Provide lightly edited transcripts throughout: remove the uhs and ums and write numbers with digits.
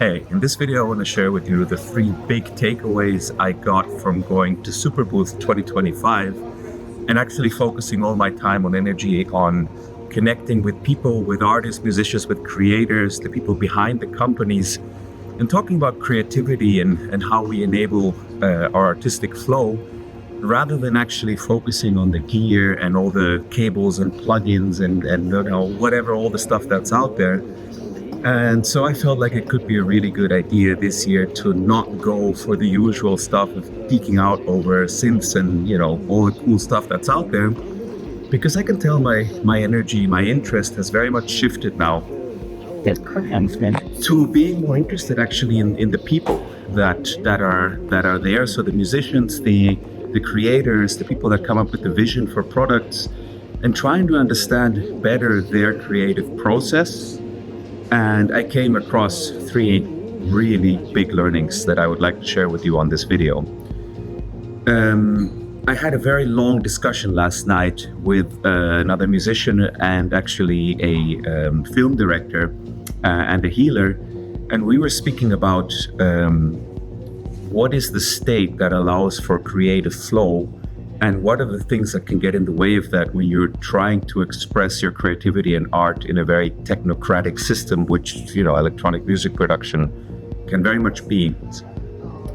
Hey, in this video, I want to share with you the 3 big takeaways I got from going to Superbooth 2025 and actually focusing all my time and energy on connecting with people, with artists, musicians, with creators, the people behind the companies, and talking about creativity and how we enable our artistic flow rather than actually focusing on the gear and all the cables and plugins and whatever, all the stuff that's out there. And so I felt like it could be a really good idea this year to not go for the usual stuff of geeking out over synths and, all the cool stuff that's out there, because I can tell my energy, my interest has very much shifted now to being more interested actually in the people that are there. So the musicians, the creators, the people that come up with the vision for products, and trying to understand better their creative process. And I came across 3 really big learnings that I would like to share with you on this video. I had a very long discussion last night with another musician and actually a film director and a healer. And we were speaking about what is the state that allows for creative flow, and what are the things that can get in the way of that when you're trying to express your creativity and art in a very technocratic system, which, electronic music production can very much be.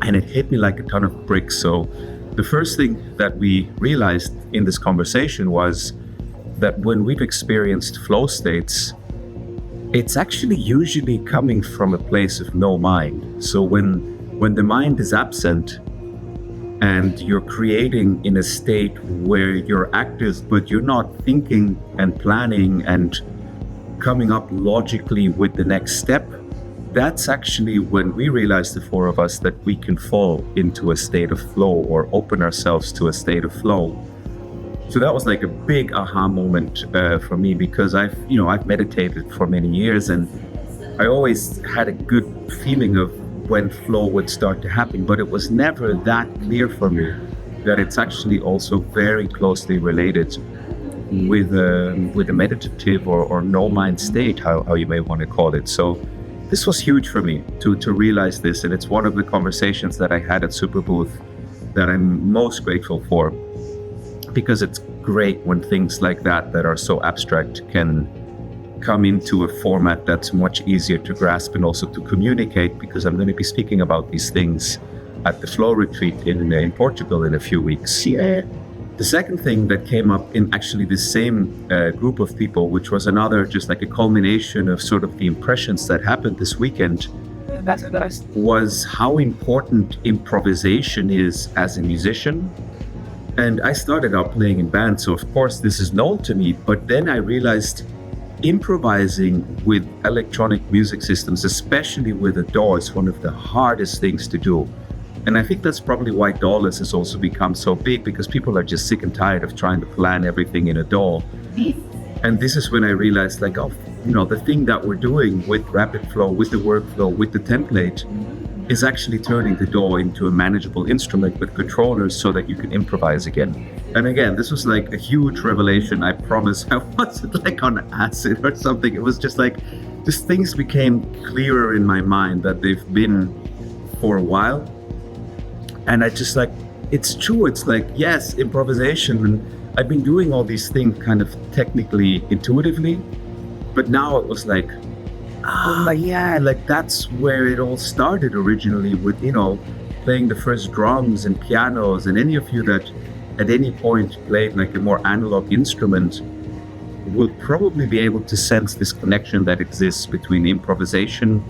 And it hit me like a ton of bricks. So the first thing that we realized in this conversation was that when we've experienced flow states, it's actually usually coming from a place of no mind. So when the mind is absent, and you're creating in a state where you're active, but you're not thinking and planning and coming up logically with the next step, that's actually when we realize, the 4 of us, that we can fall into a state of flow or open ourselves to a state of flow. So that was like a big aha moment for me, because I've meditated for many years, and I always had a good feeling of when flow would start to happen, but it was never that clear for me that it's actually also very closely related with a meditative or no mind state, how you may want to call it. So this was huge for me to realize this, and it's one of the conversations that I had at Superbooth that I'm most grateful for, because it's great when things like that are so abstract can come into a format that's much easier to grasp and also to communicate, because I'm going to be speaking about these things at the Flow Retreat in Portugal in a few weeks. Yeah. The second thing that came up in actually the same group of people, which was another just like a culmination of sort of the impressions that happened this weekend, was how important improvisation is as a musician. And I started out playing in bands, so of course this is known to me, but then I realized improvising with electronic music systems, especially with a DAW, is one of the hardest things to do. And I think that's probably why DAWless has also become so big, because people are just sick and tired of trying to plan everything in a DAW. And this is when I realized, the thing that we're doing with Rapid Flow, with the workflow, with the template, is actually turning the DAW into a manageable instrument with controllers so that you can improvise again. And again, this was like a huge revelation. I promise I wasn't like on acid or something. It was just things became clearer in my mind that they've been for a while. And I just it's true. It's yes, improvisation. And I've been doing all these things kind of technically, intuitively, but now it was that's where it all started originally with, playing the first drums and pianos. And any of you that at any point played like a more analog instrument will probably be able to sense this connection that exists between improvisation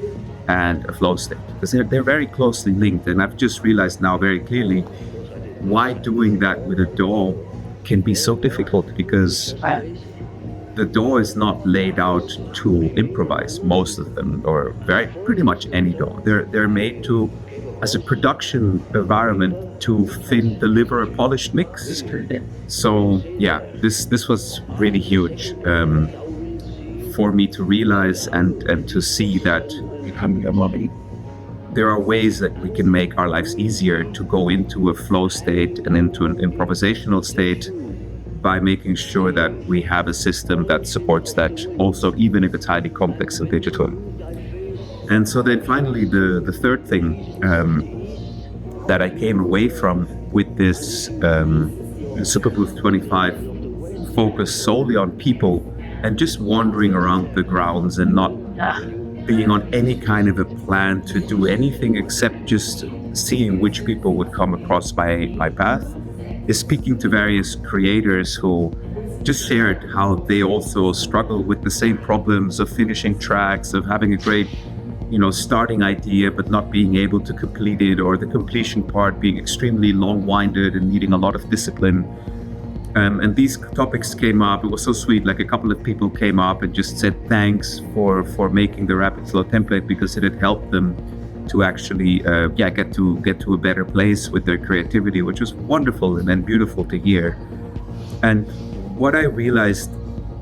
and a flow state, because they're very closely linked. And I've just realized now very clearly why doing that with a DAW can be so difficult, because the DAW is not laid out to improvise, most of them, or pretty much any DAW. They're made to, as a production environment, to deliver a polished mix. So yeah, this was really huge for me to realize and to see that there are ways that we can make our lives easier to go into a flow state and into an improvisational state by making sure that we have a system that supports that also, even if it's highly complex and digital. And so then finally, the third thing that I came away from with this Superbooth 25 focused solely on people and just wandering around the grounds and not being on any kind of a plan to do anything except just seeing which people would come across my path, is speaking to various creators who just shared how they also struggle with the same problems of finishing tracks, of having a great starting idea but not being able to complete it, or the completion part being extremely long-winded and needing a lot of discipline. And these topics came up. It was so sweet. Like a couple of people came up and just said thanks for making the Rapid Flow template, because it had helped them to actually get to a better place with their creativity, which was wonderful and then beautiful to hear. And what I realized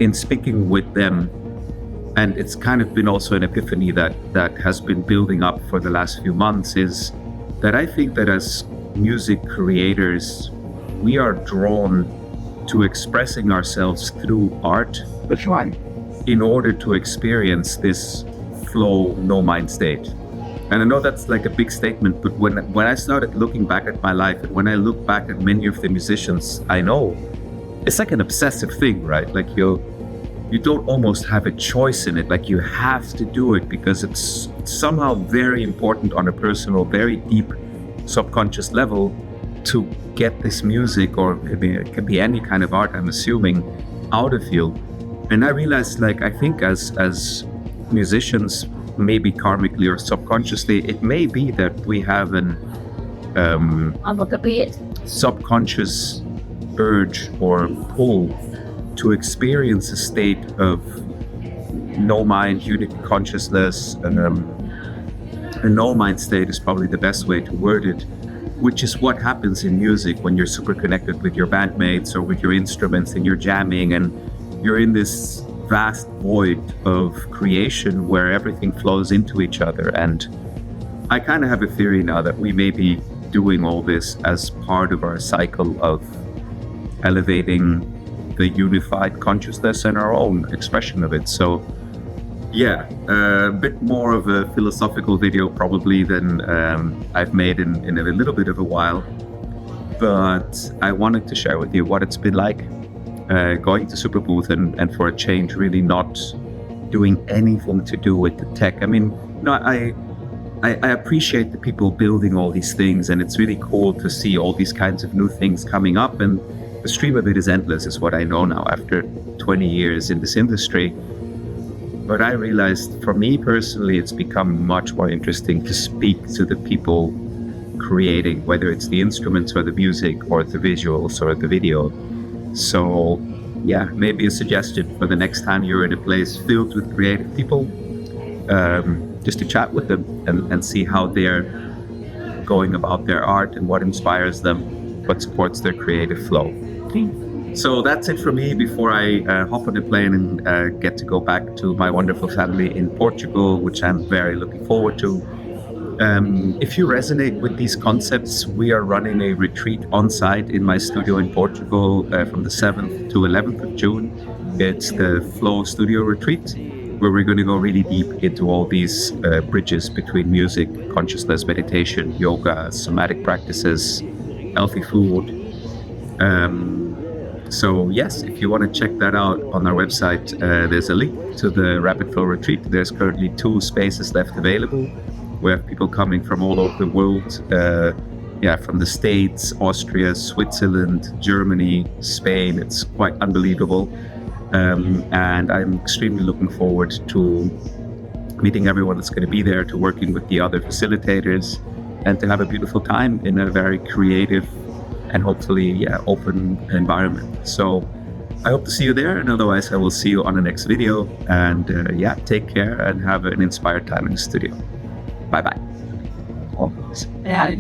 in speaking with them, and it's kind of been also an epiphany that has been building up for the last few months, is that I think that as music creators, we are drawn to expressing ourselves through art. Which one? In order to experience this flow, no mind state. And I know that's like a big statement, but when I started looking back at my life, and when I look back at many of the musicians I know, it's like an obsessive thing, right? Like you don't almost have a choice in it. Like you have to do it because it's somehow very important on a personal, very deep subconscious level to get this music, or it can be any kind of art, I'm assuming, out of you. And I realized, like, I think as musicians, maybe karmically or subconsciously, it may be that we have an subconscious urge or pull to experience a state of no mind, unity consciousness, and a no mind state is probably the best way to word it, which is what happens in music when you're super connected with your bandmates or with your instruments and you're jamming and you're in this vast void of creation where everything flows into each other. And I kind of have a theory now that we may be doing all this as part of our cycle of elevating the unified consciousness and our own expression of it. So yeah, a bit more of a philosophical video probably than I've made in a little bit of a while, but I wanted to share with you what it's been like going to Superbooth and for a change really not doing anything to do with the tech. I mean, I appreciate the people building all these things, and it's really cool to see all these kinds of new things coming up, and the stream of it is endless, is what I know now after 20 years in this industry. But I realized for me personally, it's become much more interesting to speak to the people creating, whether it's the instruments or the music or the visuals or the video. So yeah, maybe a suggestion for the next time you're in a place filled with creative people, just to chat with them and see how they're going about their art and what inspires them, what supports their creative flow. So that's it for me before I hop on a plane and get to go back to my wonderful family in Portugal, which I'm very looking forward to. If you resonate with these concepts, we are running a retreat on site in my studio in Portugal from the 7th to 11th of June. It's the Flow Studio Retreat, where we're going to go really deep into all these bridges between music, consciousness, meditation, yoga, somatic practices, healthy food. So yes, if you want to check that out on our website, there's a link to the Rapid Flow Retreat. There's currently 2 spaces left available. We have people coming from all over the world, from the States, Austria, Switzerland, Germany, Spain. It's quite unbelievable. And I'm extremely looking forward to meeting everyone that's going to be there, to working with the other facilitators, and to have a beautiful time in a very creative and hopefully open environment. So I hope to see you there, and otherwise I will see you on the next video. And take care and have an inspired time in the studio. Bye bye. Yeah,